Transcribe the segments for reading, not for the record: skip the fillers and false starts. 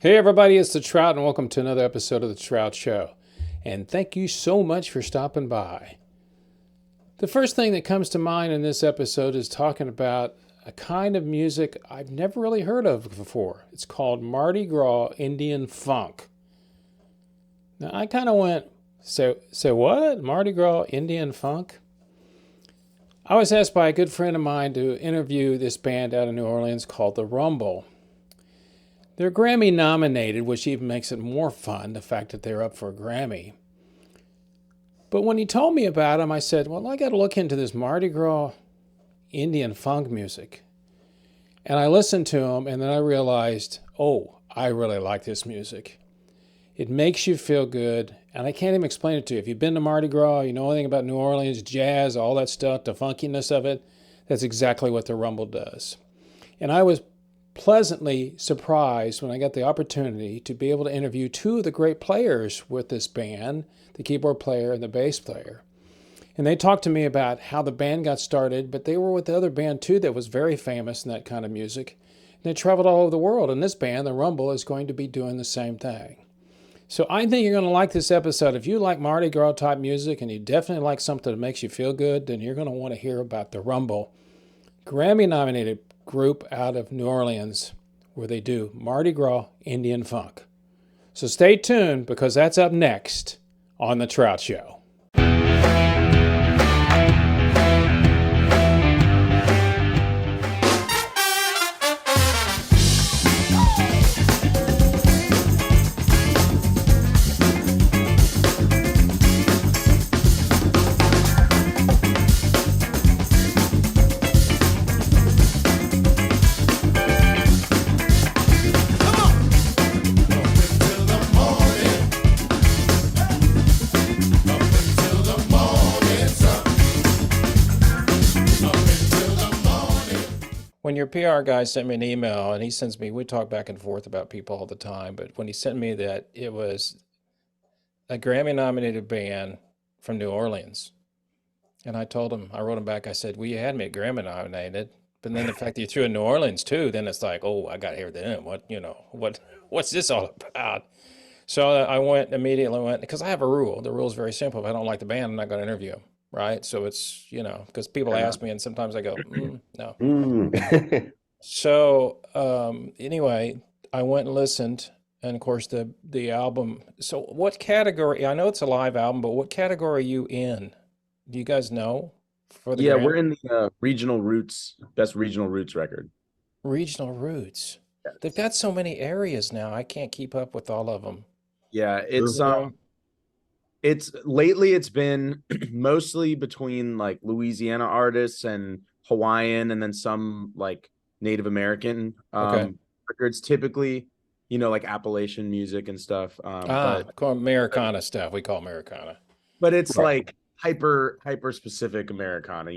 Hey everybody, it's the Trout and welcome to another episode of the Trout Show. And thank you so much for stopping by. The first thing that comes to mind in this episode is talking about a kind of music I've never really heard of before. It's called Mardi Gras Indian Funk. Now I kind of went, say what? Mardi Gras Indian Funk? I was asked by a good friend of mine to interview this band out of New Orleans called The Rumble. They're Grammy-nominated, which even makes it more fun, the fact that they're up for a Grammy. But when he told me about them, I said, well, I got to look into this Mardi Gras Indian funk music. And I listened to them, and then I realized, oh, I really like this music. It makes you feel good, and I can't even explain it to you. If you've been to Mardi Gras, you know anything about New Orleans, jazz, all that stuff, the funkiness of it, that's exactly what the Rumble does. And I was pleasantly surprised when I got the opportunity to be able to interview two of the great players with this band, the keyboard player and the bass player. And they talked to me about how the band got started, but they were with the other band too that was very famous in that kind of music. And they traveled all over the world, and this band, the Rumble, is going to be doing the same thing. So I think you're going to like this episode. If you like Mardi Gras type music and you definitely like something that makes you feel good, then you're going to want to hear about the Rumble. Grammy-nominated group out of New Orleans where they do Mardi Gras Indian Funk. So stay tuned because that's up next on The Trout Show. When your PR guy sent me an email, and he sends me, we talk back and forth about people all the time, but when he sent me that it was a Grammy-nominated band from New Orleans, and I told him, I wrote him back, I said, well, you had me at Grammy-nominated, but then the fact that you threw in New Orleans too, then it's like, oh, I got to hear them. What's this all about? So I immediately went, because I have a rule. The rule is very simple. If I don't like the band, I'm not going to interview them. Right. So it's, because people ask me and sometimes I go, no. Mm. Anyway, I went and listened. And of course, the album. So what category? I know it's a live album, but what category are you in? Do you guys know for the Yeah, Grammy? we're in the regional roots, best regional roots record. Regional Roots. They've Yes. got so many areas now. I can't keep up with all of them. Yeah, You know? it's lately it's been mostly between like Louisiana artists and Hawaiian and then some like Native American Okay. records, typically, like Appalachian music and stuff. Call Americana stuff. We call Americana. But it's Right. like hyper specific Americana,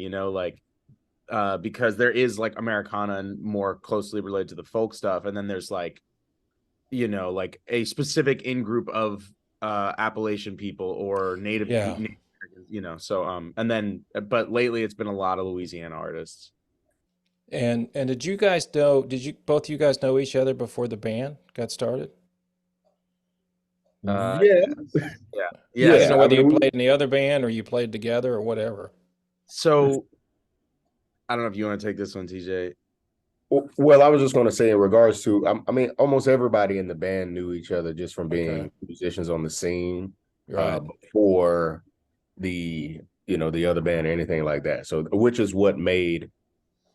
because there is like Americana and more closely related to the folk stuff, and then there's like like a specific in group of Appalachian people or native, Yeah. and then but lately it's been a lot of Louisiana artists. And did you guys know, both of you guys know each other before the band got started? Uh, Yeah, yeah, Yeah, yeah. so I whether you mean, played in the other band or you played together or whatever. So I don't know if you want to take this one, TJ. well, I was just going to say in regards to, I mean, almost everybody in the band knew each other just from being Okay. musicians on the scene Right. before the other band or anything like that. So, which is what made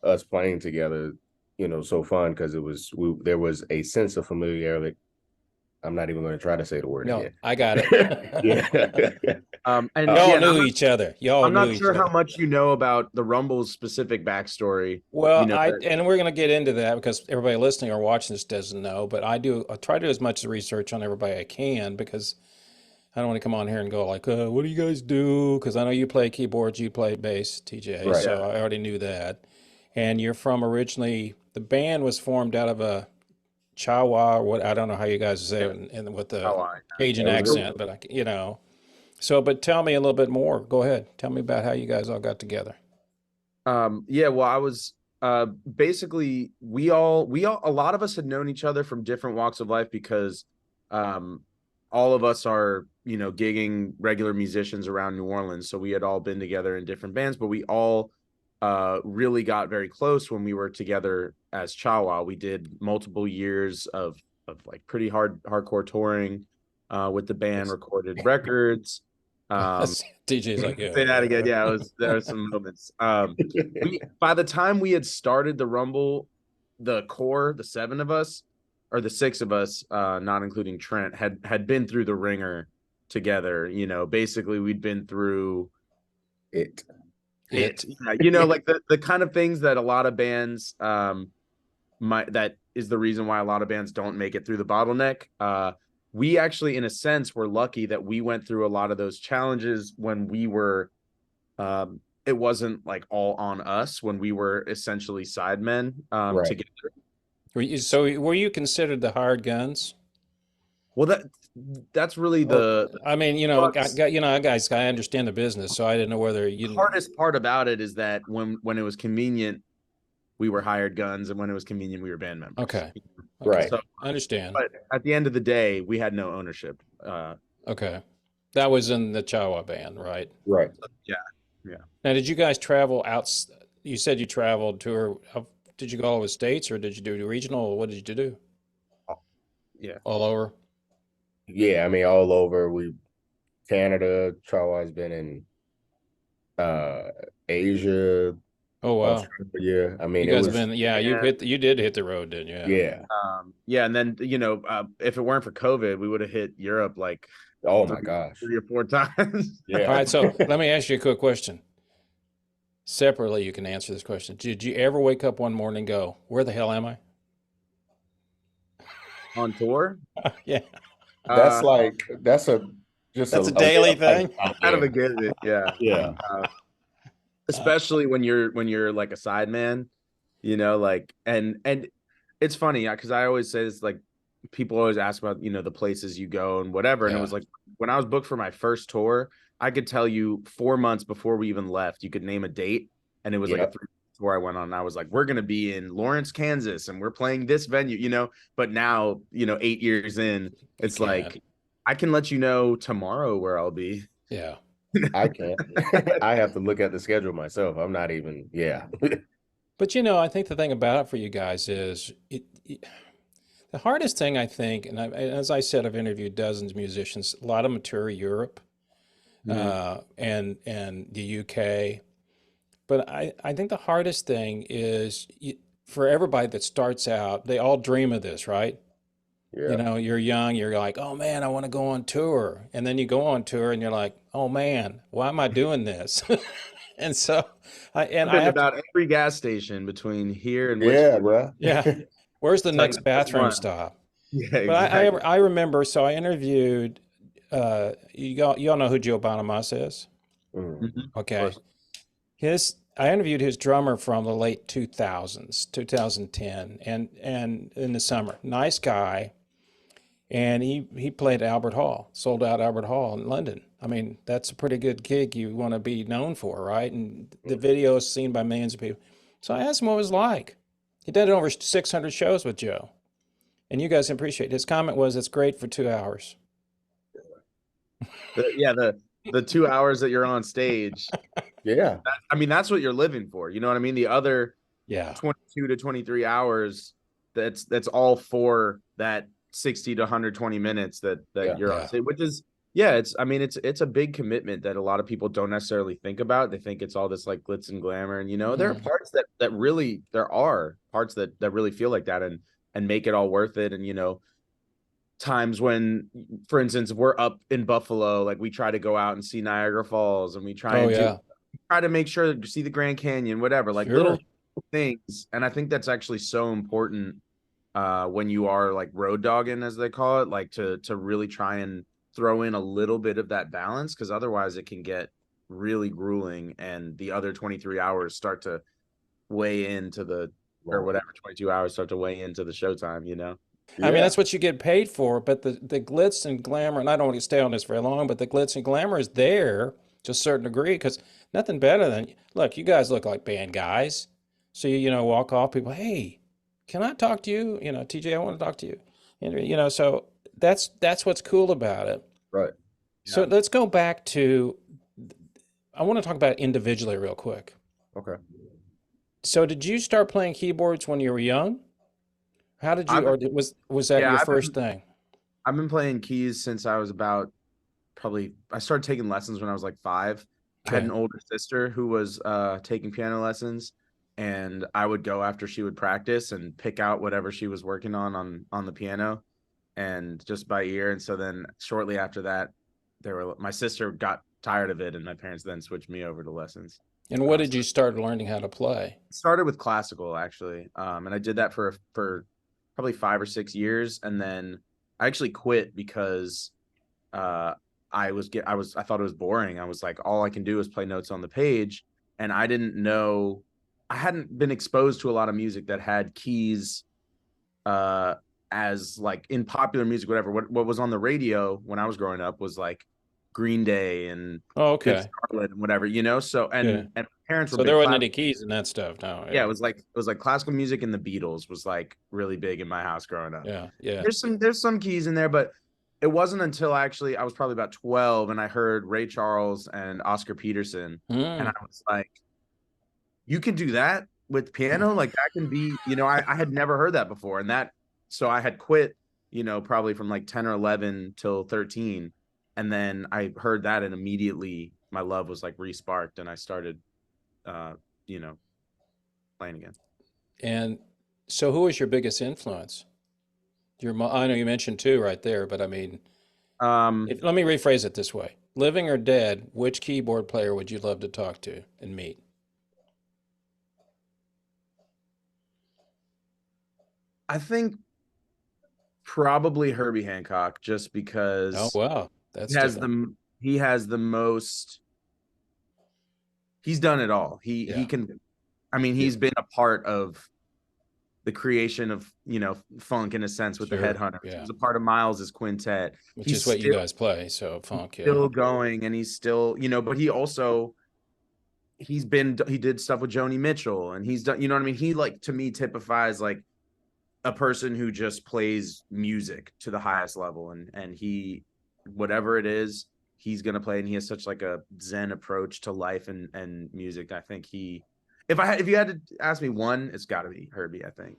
us playing together, so fun because there was a sense of familiarity. I'm not even going to try to say the word No, again. I got it. Yeah. And Y'all yeah, knew each other. Y'all I'm knew not each sure how other. much you know about the Rumble's specific backstory. Well, That- and we're going to get into that because everybody listening or watching this doesn't know, but I try to do as much research on everybody I can because I don't want to come on here and go like, what do you guys do? Because I know you play keyboards, you play bass, TJ, Right. so I already knew that. And you're from originally, the band was formed out of a Chawa, or what, I don't know how you guys say it with the Hawaii. Cajun Yeah, it was- accent, but So, but tell me a little bit more. Go ahead. Tell me about how you guys all got together. Yeah, well, basically a lot of us had known each other from different walks of life because all of us are, gigging regular musicians around New Orleans. So we had all been together in different bands, but we all really got very close when we were together as Chawa. We did multiple years of like pretty hardcore touring with the band, recorded records. DJ's like, yeah. Say that again. Yeah, there were some moments. By the time we had started the Rumble, the core, the 7 of us, or the 6 of us, not including Trent, had been through the ringer together. Basically we'd been through it. Like the kind of things that a lot of bands that is the reason why a lot of bands don't make it through the bottleneck. We actually, in a sense, were lucky that we went through a lot of those challenges when we were, it wasn't like all on us, when we were essentially sidemen together. Were you considered the hired guns? Well, that's really I understand the business, so I didn't know whether you. The hardest part about it is that when it was convenient, we were hired guns, and when it was convenient, we were band members. Okay. Right. So, I understand. But at the end of the day, we had no ownership. Okay. That was in the Chawa band, right? Right. Yeah. Now, did you guys travel out? You said you traveled did you go all over the States, or did you do regional? What did you do? Yeah. All over? Yeah, I mean, all over. Canada, Chawa's been in Asia. Oh wow! Yeah, I mean, you guys have been. Yeah, you did hit the road, didn't you? Yeah. And then if it weren't for COVID, we would have hit Europe like oh my gosh, 3 or 4 times. Yeah. All right, so let me ask you a quick question. Separately, you can answer this question. Did you ever wake up one morning and go, "Where the hell am I?" On tour? Yeah. That's a daily thing. Out of a given, yeah. Yeah. Especially when you're like a sideman, like and it's funny because I always say this, like people always ask about the places you go and whatever, and it was like when I was booked for my first tour, I could tell you 4 months before we even left, you could name a date, and it was like a 3 tour I went on, and I was like, we're gonna be in Lawrence, Kansas, and we're playing this venue, but now 8 years in, it's like I can let you know tomorrow where I'll be. Yeah. I can't. I have to look at the schedule myself. I'm not even, But I think the thing about it for you guys is the hardest thing, I think, and as I said, I've interviewed dozens of musicians, a lot of them tour Europe and the UK. But I think the hardest thing is for everybody that starts out, they all dream of this, right? Yeah. You're young, you're like, oh man, I want to go on tour. And then you go on tour and you're like, oh man, why am I doing this? And so I have about every gas station between here and bro. Yeah. Where's the next bathroom stop? Yeah, but exactly. I remember, so I interviewed you all know who Joe Bonamassa is? Mm-hmm. Okay. I interviewed his drummer from the late 2000s, 2010, and in the summer. Nice guy. And he played Albert Hall, sold out Albert Hall in London. I mean, that's a pretty good gig you want to be known for, right? And the video is seen by millions of people. So I asked him what it was like. He did over 600 shows with Joe. And you guys appreciate it. His comment was, it's great for 2 hours. The 2 hours that you're on stage. Yeah. That's what you're living for. You know what I mean? The other 22 to 23 hours, that's all for that 60 to 120 minutes that you're on stage, which is, it's a big commitment that a lot of people don't necessarily think about. They think it's all this like glitz and glamour. And, there are parts that really, there are parts that really feel like that and make it all worth it. And, times when, for instance, if we're up in Buffalo, like we try to go out and see Niagara Falls, and we try to make sure to see the Grand Canyon, whatever, like little things. And I think that's actually so important when you are like road dogging, as they call it, like to really try and throw in a little bit of that balance, because otherwise it can get really grueling, and the other 23 hours start to weigh into or whatever, 22 hours start to weigh into the showtime, I mean, that's what you get paid for, but the glitz and glamour, and I don't want to stay on this very long, but the glitz and glamour is there to a certain degree, because nothing better than, look, you guys look like band guys. So you know, walk off, people, hey, can I talk to you? You know, TJ, I want to talk to you. And, you know, so that's what's cool about it. Right. So Yeah. let's go back to, I want to talk about individually real quick. Okay. So did you start playing keyboards when you were young? How did you, I've or was that yeah, your first thing? I've been playing keys since I was about probably I started taking lessons when I was like 5. I had Okay. an older sister who was taking piano lessons, and I would go after she would practice and pick out whatever she was working on the piano and just by ear. And so then shortly after that, my sister got tired of it, and my parents then switched me over to lessons. And what did So you start learning how to play? it started with classical actually, and I did that for probably 5 or 6 years, and then I actually quit because uh, I thought it was boring. I was like, all I can do is play notes on the page, and I didn't know, I hadn't been exposed to a lot of music that had keys uh as like in popular music, whatever. What was on the radio when I was growing up was like Green Day and Oh, Good okay. Charlotte and whatever, you know. So Yeah. and my parents were So there big wasn't class. any keys in that stuff. No. Yeah, Yeah. it was like classical music, and the Beatles was like really big in my house growing up. Yeah. Yeah. There's some keys in there, but it wasn't until actually I was probably about 12 and I heard Ray Charles and Oscar Peterson, and I Mm. was like, you can do that with piano? Like that can be, you know, I had never heard that before. And that, so I had quit, you know, probably from like 10 or 11 till 13. And then I heard that, and immediately my love was like re-sparked, and I started, uh, you know, playing again. And so who was your biggest influence? Your mom, I know you mentioned two right there, but I mean, Um, let me rephrase it this way. Living or dead, which keyboard player would you love to talk to and meet? I think probably Herbie Hancock, just Oh, because wow. That's different. he has the most, he's done it all. He Yeah. can, I mean, Yeah. he's been a part of the creation of, you know, funk in a sense with the Sure. Headhunters. He Yeah. was a part of Miles's quintet. Which He's is what you still guys play. So funk, yeah. still going, and he's still, you know, but he also he did stuff with Joni Mitchell, and he's done, you know what I mean? He, like, to me typifies like a person who just plays music to the highest level, and he, whatever it is, he's gonna play, and he has such like a zen approach to life and music. I think he, if you had to ask me one, it's got to be Herbie, I think.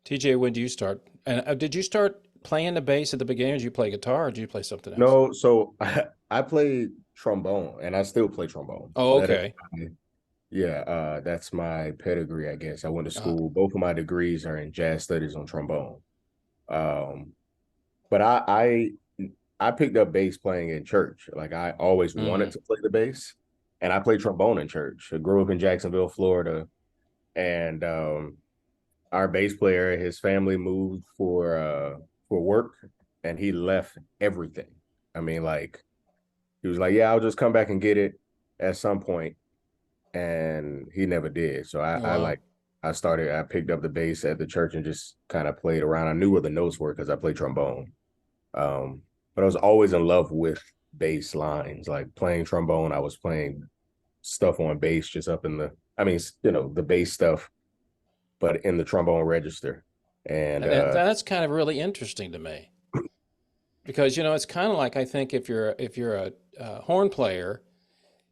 TJ, when did you start? And did you start playing the bass at the beginning? Did you play guitar or did you play something else? No, so I played trombone and I still play trombone. Oh, That is okay. that's my pedigree, I guess. I went to Uh, school. Both of my degrees are in jazz studies on trombone. Um, but I picked up bass playing in church. Like I always wanted mm, to play the bass, and I played trombone in church. I grew up in Jacksonville, Florida, and our bass player, his family moved for work, and he left everything. I mean, like he was like, "Yeah, I'll just come back and get it at some point," and he never did. So oh, wow. I picked up the bass at the church and just kind of played around. I knew where the notes were because I played trombone. But I was always in love with bass lines, like playing trombone. I was playing stuff on bass, just up in the, I mean, you know, the bass stuff, but in the trombone register. And And that's kind of really interesting to me because, you know, it's kind of like I think if you're a horn player,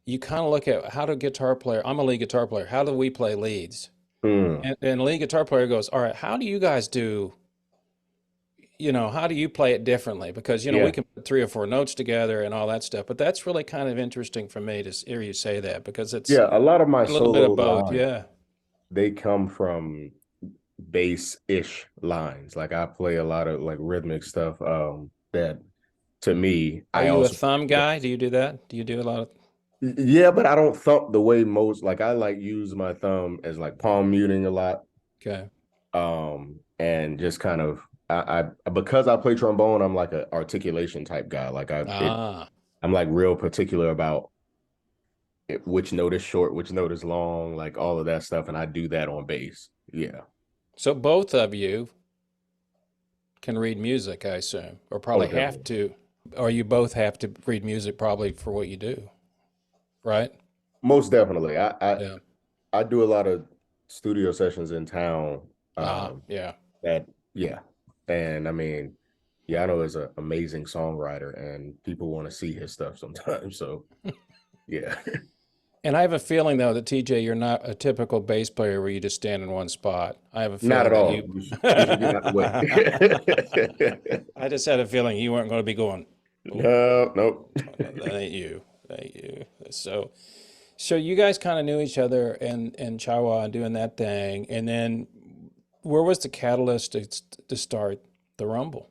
you kind of look at how do guitar player, I'm a lead guitar player, how do we play leads? mm, And lead guitar player goes, all right, how do you guys do, you know, how do you play it differently? Because, you know, we yeah, can put three or four notes together and all that stuff, but that's really kind of interesting for me to hear you say that because it's yeah, a lot of my a little bit solo of both. lines, Yeah. they come from bass-ish lines. Like I play a lot of like rhythmic stuff. That to me, Are I you a also thumb guy? Do you do that? Do you do a lot of, yeah, but I don't thump the way most, like I like use my thumb as like palm muting a lot. okay. And just kind of I because I play trombone, I'm like an articulation type guy. Like Ah, I'm like real particular about which note is short, which note is long, like all of that stuff, and I do that on bass. Yeah. so both of you can read music, I assume, or Oh, probably have definitely. to, or you both have to read music probably for what you do, right? Most definitely. Yeah. I do a lot of studio sessions in town. Yeah. That yeah, and I mean, Yano is an amazing songwriter, and people want to see his stuff sometimes. So yeah, And I have a feeling though that TJ, you're not a typical bass player where you just stand in one spot. I have a not feeling at that all. You should get out the way. I just had a feeling you weren't going to be going. No, nope. That ain't you. That ain't you. So you guys kind of knew each other and Chawa and doing that thing, and then where was the catalyst to start the Rumble?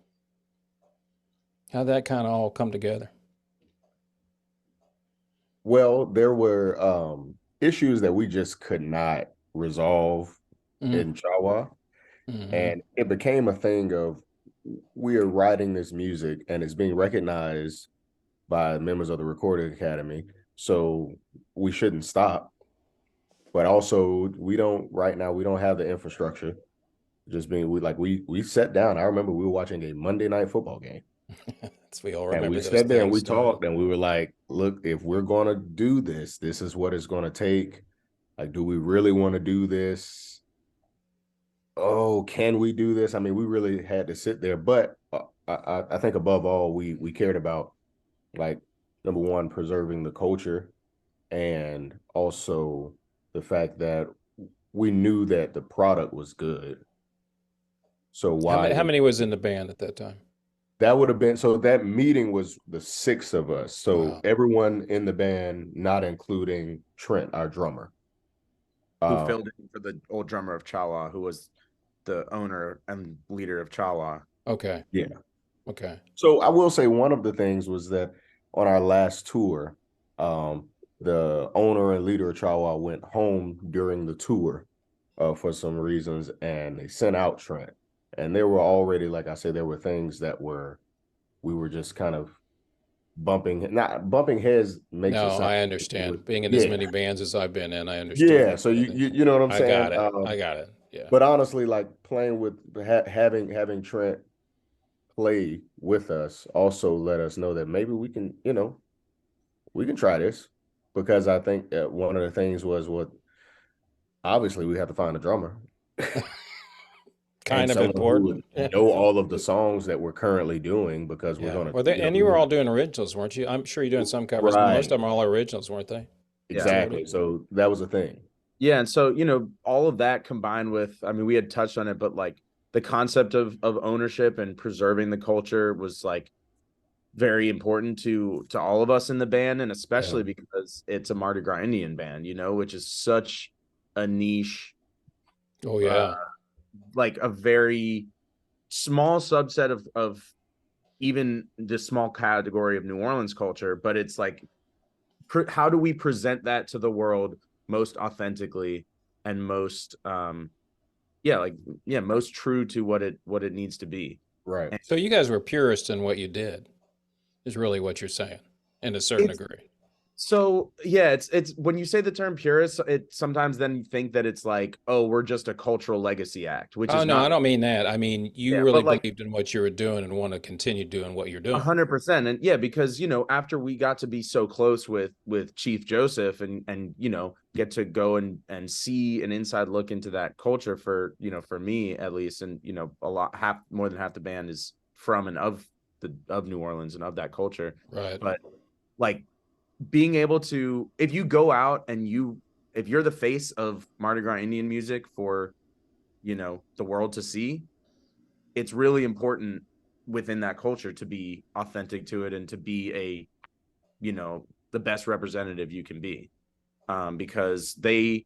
How'd that kind of all come together? Well, there were issues that we just could not resolve in Chawa. And it became a thing of we are writing this music and it's being recognized by members of the Recording Academy. So we shouldn't stop. But also we don't have the infrastructure. Just being we sat down. I remember we were watching a Monday night football game. We all remember and we those sat there and we things, talked and we were like, look, if we're gonna do this, this is what it's gonna take. Like, do we really want to do this? Oh, can we do this? I mean, we really had to sit there, but I think above all, we cared about, like, number one, preserving the culture, and also the fact that we knew that the product was good. So how many was in the band at that time? That would have been, so that meeting was the 6 of us. So Wow. everyone in the band, not including Trent, our drummer. Who filled in for the old drummer of Chawa, who was the owner and leader of Chawa. Okay. Yeah. Okay. So I will say one of the things was that on our last tour, the owner and leader of Chawa went home during the tour for some reasons, and they sent out Trent. And there were already, like I said, there were things that we were just kind of bumping heads makes it sound. I understand. Being in as many bands as I've been in, I understand. Yeah, so you know what I'm saying? I got it. Yeah. But honestly, like playing with having Trent play with us also let us know that maybe we can, we can try this, because I think one of the things was obviously we have to find a drummer. Kind of important. Who would know all of the songs that we're currently doing, because we're going to. And you were all doing originals, weren't you? I'm sure you're doing some covers. Right. Most of them are all originals, weren't they? Exactly. Yeah. So that was a thing. Yeah, and so all of that combined with, I mean, we had touched on it, but like the concept of ownership and preserving the culture was like very important to all of us in the band, and especially because it's a Mardi Gras Indian band, which is such a niche. Oh yeah. Like a very small subset of even the small category of New Orleans culture, but it's like, how do we present that to the world most authentically and most most true to what it needs to be. Right. So you guys were purists in what you did, is really what you're saying, in a certain degree. So yeah, it's when you say the term purist, it sometimes then you think that it's like, oh, we're just a cultural legacy act, which is no, I don't mean that. I mean, you really believed in what you were doing and want to continue doing what you're doing. 100%. And yeah, because after we got to be so close with Chief Joseph and get to go and see an inside look into that culture for me at least, and more than half the band is from and of New Orleans and of that culture. Right. But like being able to, if you go out and if you're the face of Mardi Gras Indian music for, the world to see, it's really important within that culture to be authentic to it and to be the best representative you can be. Because there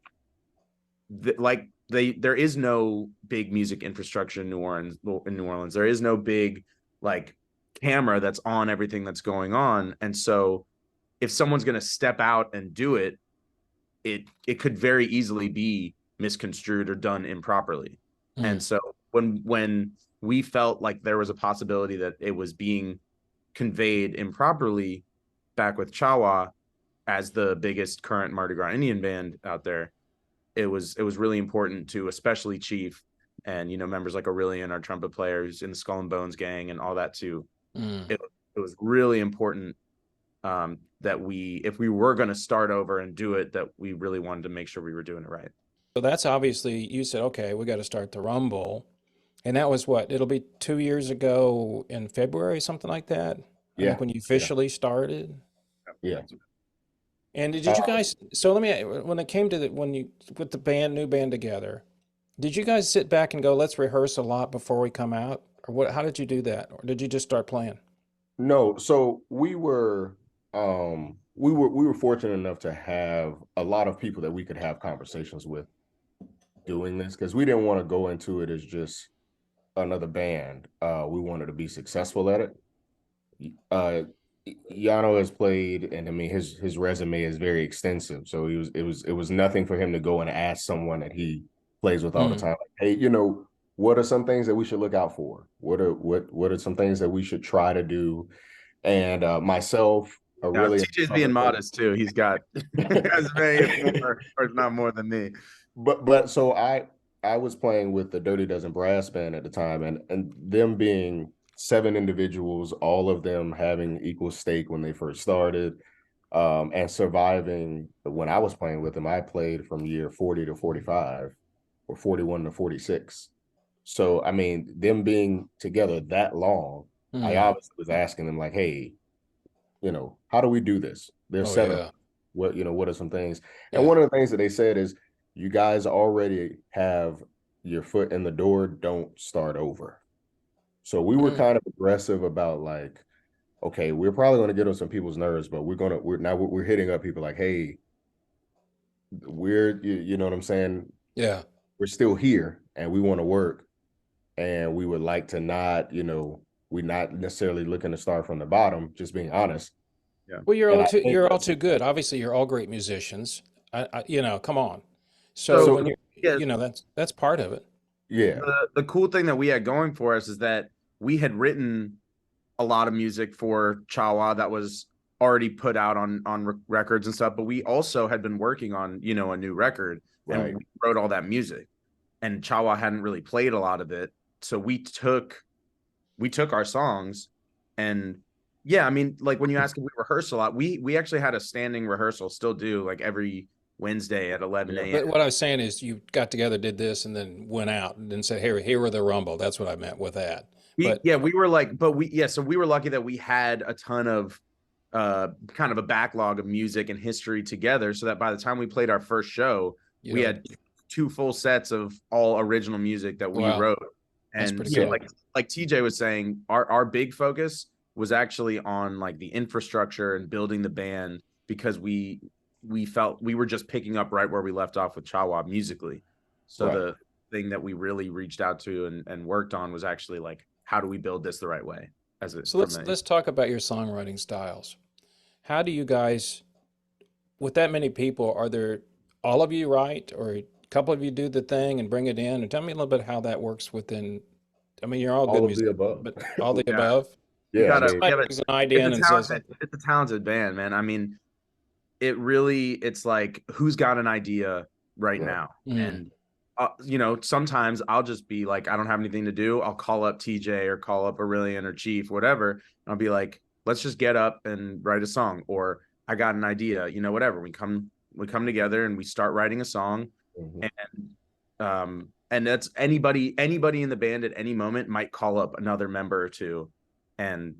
is no big music infrastructure in New Orleans. There is no big like camera that's on everything that's going on. And so if someone's going to step out and do it, it could very easily be misconstrued or done improperly. And so when we felt like there was a possibility that it was being conveyed improperly back with Chawa as the biggest current Mardi Gras Indian band out there, it was really important to, especially Chief and, members like Aurélien, our trumpet player who's in the Skull and Bones gang and all that too. It was really important that if we were going to start over and do it, that we really wanted to make sure we were doing it right. So that's obviously, you said, okay, we got to start the Rumble. And that was what? It'll be 2 years ago in February, something like that. I Yeah, think when you yeah, officially started. yeah. And did Uh, you guys, so let me, when it came to when you put the band, new band together, did you guys sit back and go, let's rehearse a lot before we come out? Or what, how did you do that? Or did you just start playing? no, so we were fortunate enough to have a lot of people that we could have conversations with doing this because we didn't want to go into it as just another band. We wanted to be successful at it. Uh, Yano has played, and I mean his resume is very extensive. So it was nothing for him to go and ask someone that he plays with all the Mm. time, like, hey, what are some things that we should look out for? What are some things that we should try to do? And myself, Now, really, TJ's being modest too. He's got as many, if more, or if not more than me. but so I was playing with the Dirty Dozen brass band at the time, and them being 7 individuals, all of them having equal stake when they first started, and surviving. When I was playing with them, I played from year 40 to 45 or 41 to 46. So I mean, them being together that long, I Mm. obviously was asking them like, hey, how do we do this? There's Oh, 7. yeah. What are some things? And Yeah. one of the things that they said is, you guys already have your foot in the door, don't start over. So we were Mm. kind of aggressive about like, okay, we're probably going to get on some people's nerves, but we're hitting up people like, hey, you know what I'm saying? Yeah. We're still here and we want to work, and we would like to not, we're not necessarily looking to start from the bottom, just being honest. Yeah. Well, And I think you're all too good. Obviously, you're all great musicians. Come on. So So when yeah, that's part of it. yeah, the cool thing that we had going for us is that we had written a lot of music for Chawa that was already put out on records and stuff, but we also had been working on a new record, right. and we wrote all that music, and Chawa hadn't really played a lot of it, so we took our songs, and yeah, I mean, like when you ask if we rehearse a lot, we actually had a standing rehearsal, still do, like every Wednesday at 11 Yeah. a.m. But what I was saying is you got together, did this, and then went out and then said, here were the Rumble. That's what I meant with that. But We were like, so we were lucky that we had a ton of kind of a backlog of music and history together, so that by the time we played our first show, you we know, had 2 full sets of all original music that we wow, wrote. that's And pretty so Yeah. cool. like TJ was saying, our big focus was actually on like the infrastructure and building the band, because we felt we were just picking up right where we left off with Chawa musically. So Right. the thing that we really reached out to and worked on was actually like, how do we build this the right way, as it So from let's talk about your songwriting styles. How do you guys, with that many people, are there all of you write, or a couple of you do the thing and bring it in? And tell me a little bit how that works within. I mean, you're all good All of the musicians, above. but all the yeah. above. You Yeah, I gotta mean, yeah, Somebody but brings an idea in and says, it's a talented band, man. I mean, it's like, who's got an idea right right. now? mm, And sometimes I'll just be like, I don't have anything to do, I'll call up TJ or call up Aurélien or Chief, whatever, and I'll be like, let's just get up and write a song, or I got an idea, whatever. We come together and we start writing a song. Mhm. And that's anybody in the band at any moment might call up another member or two, and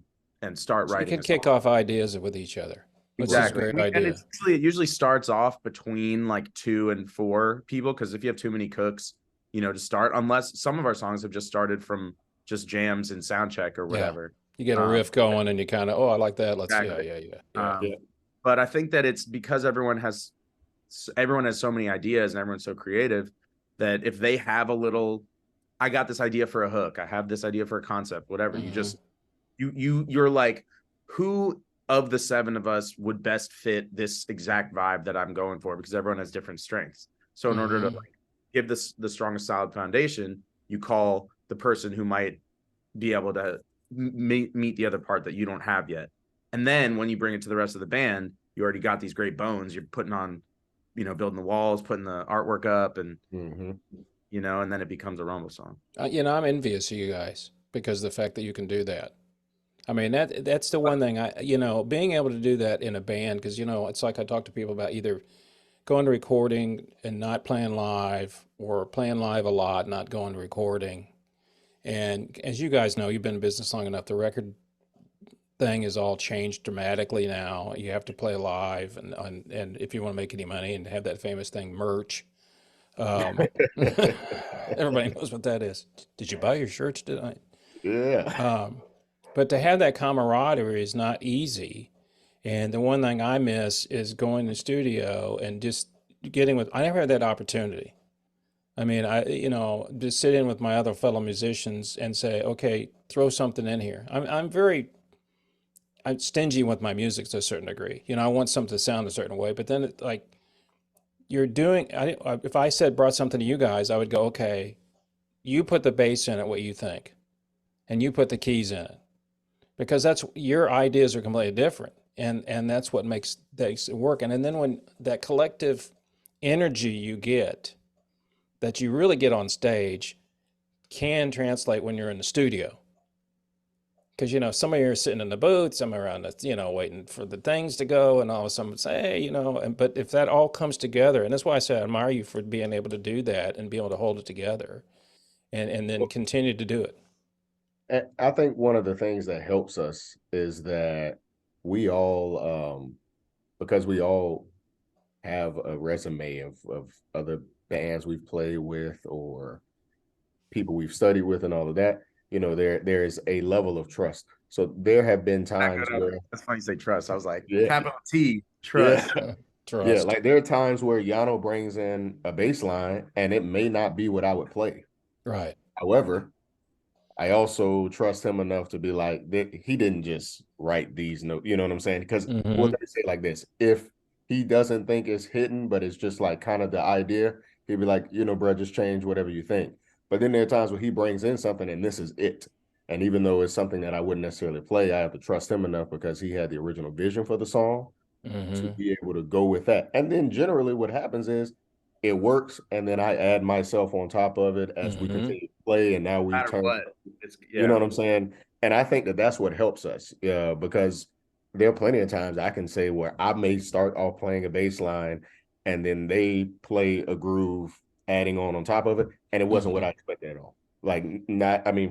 start so you writing can a song. kick off ideas with each other, which is a Exactly. great And idea. it usually starts off between like 2 and 4 people, because if you have too many cooks, to start, unless some of our songs have just started from just jams and sound check or Yeah. whatever. You get a riff going and you kind of, oh, I like that. Let's, Exactly. yeah. Yeah. But I think that it's because everyone has so many ideas and everyone's so creative, that if they have a little, I got this idea for a hook, I have this idea for a concept, whatever, you just you're like, who of the 7 of us would best fit this exact vibe that I'm going for, because everyone has different strengths. So in order to like give this the strongest solid foundation, you call the person who might be able to meet the other part that you don't have yet. And then when you bring it to the rest of the band, you already got these great bones. You're putting on, building the walls, putting the artwork up, and Mhm. and then it becomes a Rumble song. I'm envious of you guys because of the fact that you can do that. I mean, that's the one thing being able to do that in a band, because, it's like I talk to people about either going to recording and not playing live, or playing live a lot, not going to recording. And as you guys know, you've been in business long enough, the record thing is all changed dramatically now. You have to play live, and if you want to make any money and have that famous thing, merch. Everybody knows what that is. Did you buy your shirts tonight? Yeah. But to have that camaraderie is not easy. And the one thing I miss is going to the studio and just I never had that opportunity. I mean, just sit in with my other fellow musicians and say, okay, throw something in here. I'm stingy with my music to a certain degree. I want something to sound a certain way, but then if I brought something to you guys, I would go, okay, you put the bass in it, what you think, and you put the keys in it, because that's your ideas are completely different. And that's what makes it work. And then when that collective energy you get, that you really get on stage, can translate when you're in the studio. Because, some of you are sitting in the booth, some are around, waiting for the things to go, and all of a sudden say, hey, but if that all comes together, and that's why I say I admire you for being able to do that and be able to hold it together and then continue to do it. I think one of the things that helps us is that we all, because we all have a resume of other bands we've played with or people we've studied with and all of that, there is a level of trust. So there have been times where, that's funny you say trust. I was like, yeah, capital T, trust. Yeah. Trust. Yeah, like there are times where Yano brings in a bass line and it may not be what I would play. Right. However, I also trust him enough to be like, he didn't just write these notes, you know what I'm saying? Because what they say like this, if he doesn't think it's hidden, but it's just like kind of the idea, he'd be like, bro, just change whatever you think. But then there are times where he brings in something and this is it. And even though it's something that I wouldn't necessarily play, I have to trust him enough because he had the original vision for the song to be able to go with that. And then generally what happens is it works, and then I add myself on top of it as we continue to play, and now we turn, you know what I'm saying? And I think that that's what helps us, because there are plenty of times I can say where I may start off playing a bass line, and then they play a groove adding on top of it, and it wasn't what I expected at all. Like,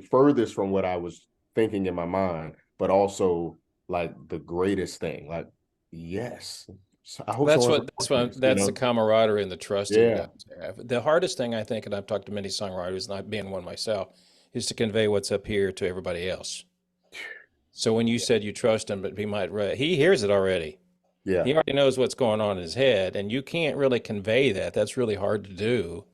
furthest from what I was thinking in my mind, but also like the greatest thing. Like, yes. So I hope that's the camaraderie and the trust you Yeah. guys have. The hardest thing, I think, and I've talked to many songwriters, not being one myself, is to convey what's up here to everybody else. So when you said you trust him, but he hears it already. Yeah. He already knows what's going on in his head, and you can't really convey that. That's really hard to do.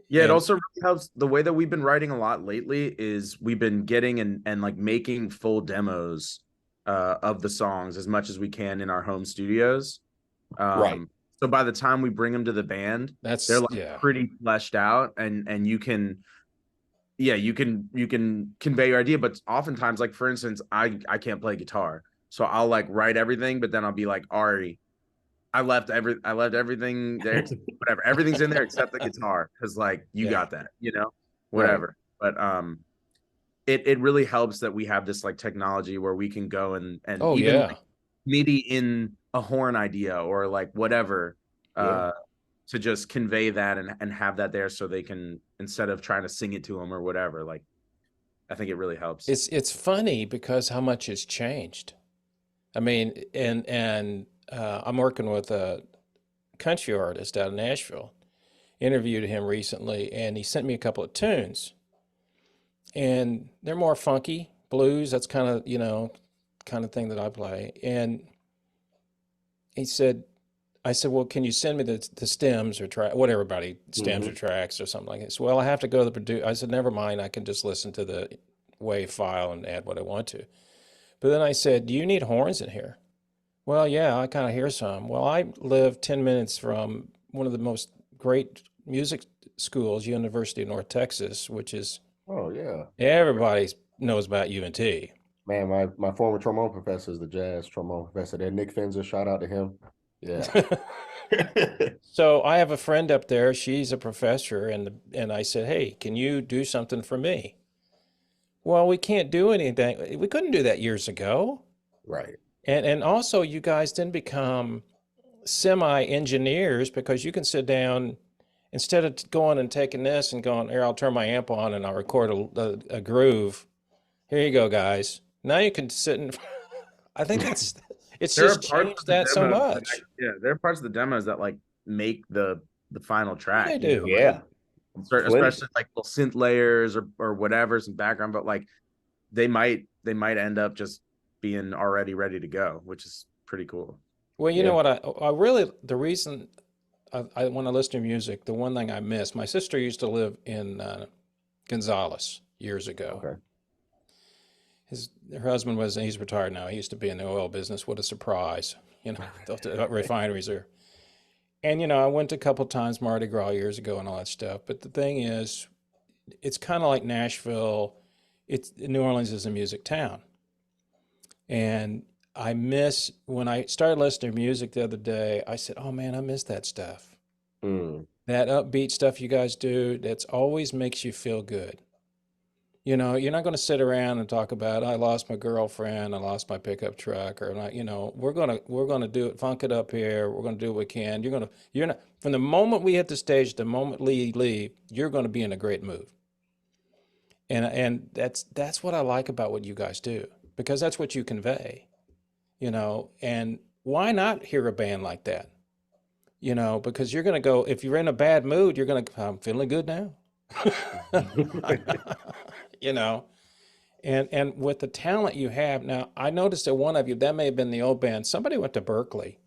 Yeah, it also really helps. The way that we've been writing a lot lately is we've been getting and like making full demos of the songs as much as we can in our home studios. Right. So by the time we bring them to the band, they're like pretty fleshed out, and you can convey your idea. But oftentimes, like for instance, I can't play guitar, so I'll like write everything, but then I'll be like, Ari, I left everything there, whatever, everything's in there except the guitar, because like you got that, whatever. Right. But it really helps that we have this like technology where we can go and even like, MIDI in a horn idea or like whatever, to just convey that and have that there, so they can, instead of trying to sing it to them or whatever. Like, I think it really helps. It's funny because how much has changed. I mean, and I'm working with a country artist out of Nashville. Interviewed him recently, and he sent me a couple of tunes, and they're more funky blues. That's kind of thing that I play. And I said, well, can you send me the stems or whatever, stems or tracks or something like this? Well, I have to go to the producer. I said, never mind. I can just listen to the WAV file and add what I want to. But then I said, do you need horns in here? Well, yeah, I kind of hear some. Well, I live 10 minutes from one of the most great music schools, University of North Texas, which is, everybody knows about UNT. Man, my former trombone professor is the jazz trombone professor there. Nick Finzer, shout out to him. Yeah. So I have a friend up there. She's a professor, and I said, hey, can you do something for me? Well, we can't do anything. We couldn't do that years ago. Right. And also, you guys didn't become semi-engineers, because you can sit down instead of going and taking this and going, here, I'll turn my amp on and I'll record a groove. Here you go, guys. Now you can sit and I think it's There are just parts changed of the that so demos much. there are parts of the demos that like make the final track. They do. Yeah. Especially like little synth layers or whatever, some background, but like they might end up just being already ready to go, which is pretty cool. Well, you know what? I really, the reason when I listen to music, the one thing I miss, my sister used to live in Gonzales years ago. Okay. Her husband he's retired now. He used to be in the oil business. What a surprise. The refineries there. And, I went to a couple times Mardi Gras years ago and all that stuff. But the thing is, it's kind of like Nashville. New Orleans is a music town. And I miss, when I started listening to music the other day, I said, oh man, I miss that stuff. That upbeat stuff you guys do, that's always makes you feel good. You're not going to sit around and talk about, I lost my girlfriend, I lost my pickup truck, or we're going to do it, funk it up here. We're going to do what we can. You're not, from the moment we hit the stage, the moment we leave, you're going to be in a great mood. And that's what I like about what you guys do, because that's what you convey, and why not hear a band like that? Because you're going to go, if you're in a bad mood, you're going to, I'm feeling good now. And with the talent you have now, I noticed that one of you, that may have been the old band. Somebody went to Berkeley.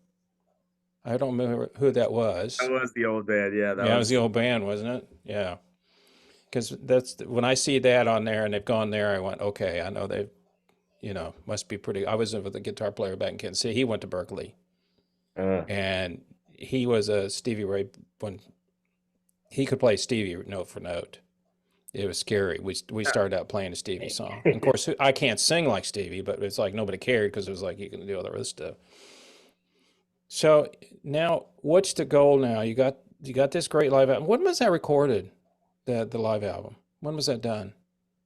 I don't remember who that was. That was the old band, yeah. That was the old band, wasn't it? Yeah. Because when I see that on there and they've gone there, I went, okay, I know they, must be pretty. I was with a guitar player back in Kansas City. He went to Berkeley, and he was a Stevie Ray. When he could play Stevie note for note. It was scary. We started out playing a Stevie song. And of course, I can't sing like Stevie, but it's like nobody cared because it was like you can do all the other stuff. So now, what's the goal now? You got this great live album. When was that recorded? The live album. When was that done?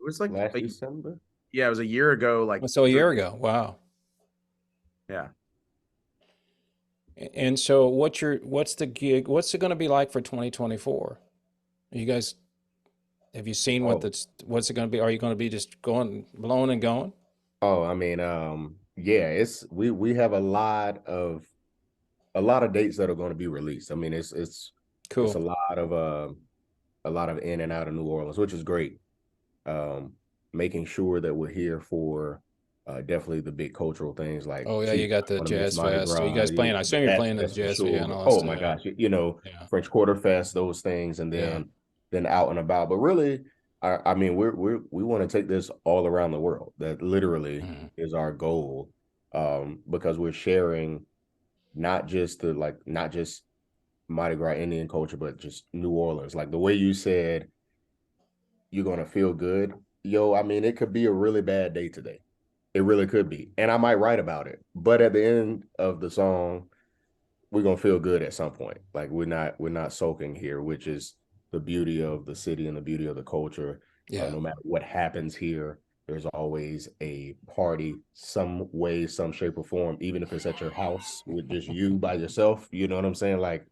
It was like last December. Yeah, it was a year ago. So a year ago. Wow. Yeah. And so, what's the gig? What's it going to be like for 2024? You guys. Have you seen what's it going to be? Are you going to be just blowing and going? Oh, I mean, yeah, we have a lot of dates that are going to be released. I mean, it's cool. It's a lot of in and out of New Orleans, which is great. Making sure that we're here for definitely the big cultural things like. Oh yeah, you got the Jazz Fest. So you guys playing? I assume you're playing the Jazz Fest. And all that my gosh, French Quarter Fest, those things, and then out and about. But really, I mean, we want to take this all around the world. That literally is our goal, because we're sharing not just Mardi Gras Indian culture, but just New Orleans. Like the way you said, you're gonna feel good. I mean, it could be a really bad day today. It really could be, and I might write about it. But at the end of the song, we're gonna feel good at some point. Like we're not sulking here, which is the beauty of the city and the beauty of the culture. No matter what happens here, there's always a party, some way, some shape or form, even if it's at your house with just you by yourself. You know what I'm saying? Like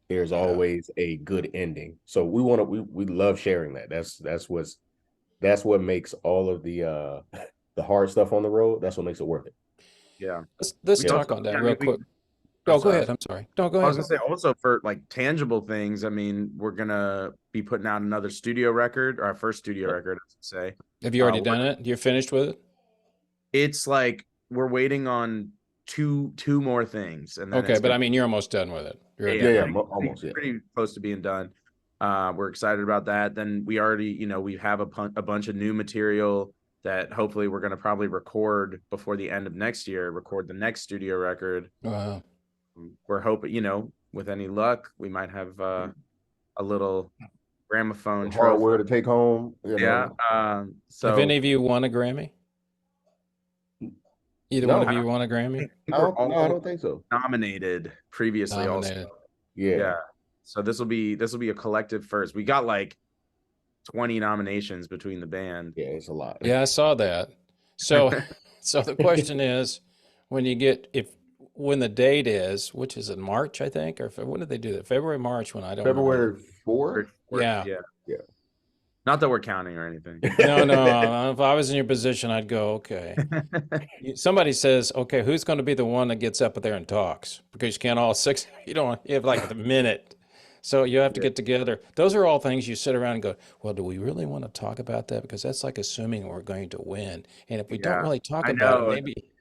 there's always a good ending. So we love sharing that. That's what makes all of the hard stuff on the road. That's what makes it worth it. Yeah. Let's talk on that real quick. Go ahead. I'm sorry. No, go ahead. I was gonna say also for like tangible things. I mean, we're gonna be putting out another studio record, or our first studio record, I should say. Have you already done it? You're finished with it? It's like we're waiting on two more things, and then but I mean, you're almost done with it. Almost. Pretty close to being done. We're excited about that. Then we already, we have a bunch of new material that hopefully we're gonna probably record before the end of next year. Record the next studio record. Wow. We're hoping, with any luck, we might have a little gramophone hardware to take home. So have any of you won a Grammy? Either one of you won a Grammy? I don't think so. Nominated previously. Also. Yeah. So this will be a collective first. We got like 20 nominations between the band. Yeah, it's a lot. Yeah, I saw that. So the question is, when you get when the date is, which is in March, I think, or when did they do that? February, March, when I don't remember. February 4th. Yeah. Yeah. Not that we're counting or anything. No. If I was in your position, I'd go, okay. Somebody says, okay, who's going to be the one that gets up there and talks? Because you can't all six, you have like a minute. So you have to get together. Those are all things you sit around and go, well, do we really want to talk about that? Because that's like assuming we're going to win. And if we don't really talk about it, maybe.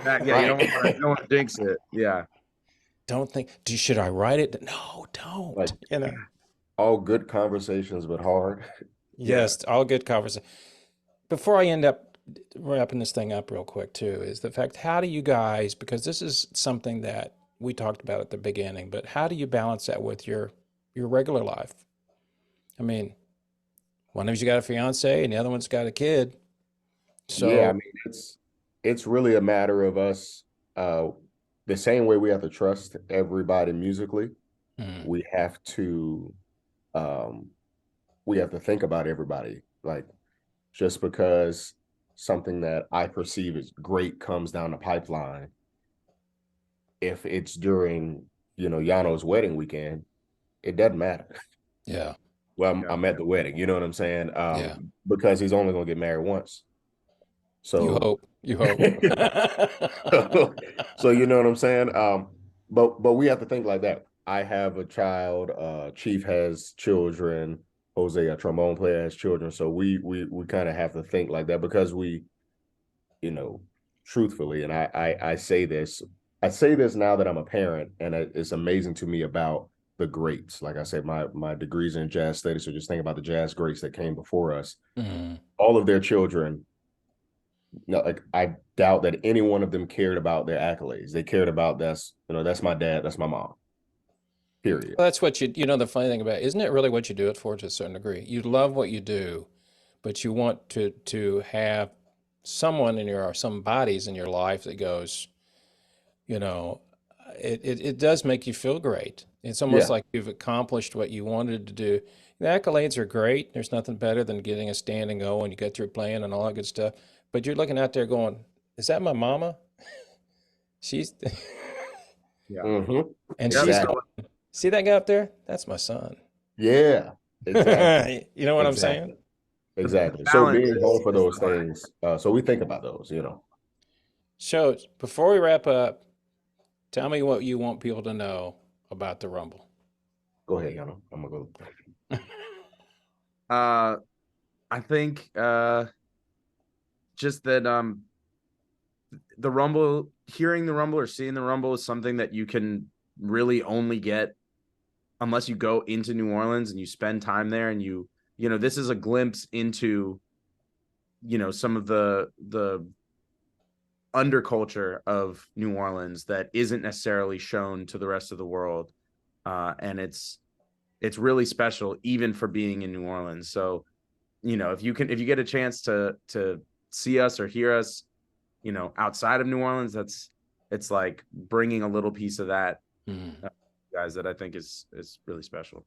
Yeah, you don't want to jinx it. Yeah. Don't think, should I write it? No, don't. Like, all good conversations, but hard. Yes, all good conversation. Before I end up wrapping this thing up real quick too, is the fact, how do you guys, because this is something that we talked about at the beginning, but how do you balance that with your regular life? I mean, one of you's got a fiance and the other one's got a kid. So yeah, I mean, it's really a matter of us, the same way we have to trust everybody musically, we have to think about everybody. Like, just because something that I perceive as great comes down the pipeline, if it's during, Yano's wedding weekend, it doesn't matter. Yeah. Well, I'm at the wedding, you know what I'm saying? Because he's only going to get married once. So you hope. So you know what I'm saying? But we have to think like that. I have a child, Chief has children, Jose, a trombone player, has children. So we kind of have to think like that, because we, truthfully, and I say this now that I'm a parent, and it's amazing to me about the greats. Like I said, my degree's in jazz studies, so just think about the jazz greats that came before us. All of their children, like, I doubt that any one of them cared about their accolades. They cared about, that's my dad, that's my mom. Period. Well, that's what the funny thing about it, isn't it really what you do it for, to a certain degree? You love what you do, but you want to have someone some bodies in your life that goes, it does make you feel great. It's almost like you've accomplished what you wanted to do. The accolades are great. There's nothing better than getting a standing O and you get through playing and all that good stuff. But you're looking out there going, is that my mama? She's and she's going, see that guy up there? That's my son. Yeah. Exactly. You know what I'm saying? Exactly. So being home for those things, so we think about those, So before we wrap up, tell me what you want people to know about the Rumble. Go ahead, Yano. I'm gonna go. I think just that the Rumble, hearing the Rumble or seeing the Rumble is something that you can really only get unless you go into New Orleans and you spend time there, and this is a glimpse into some of the underculture of New Orleans that isn't necessarily shown to the rest of the world, and it's really special even for being in New Orleans. So if you get a chance to see us or hear us outside of New Orleans, it's like bringing a little piece of that guys, that I think is really special.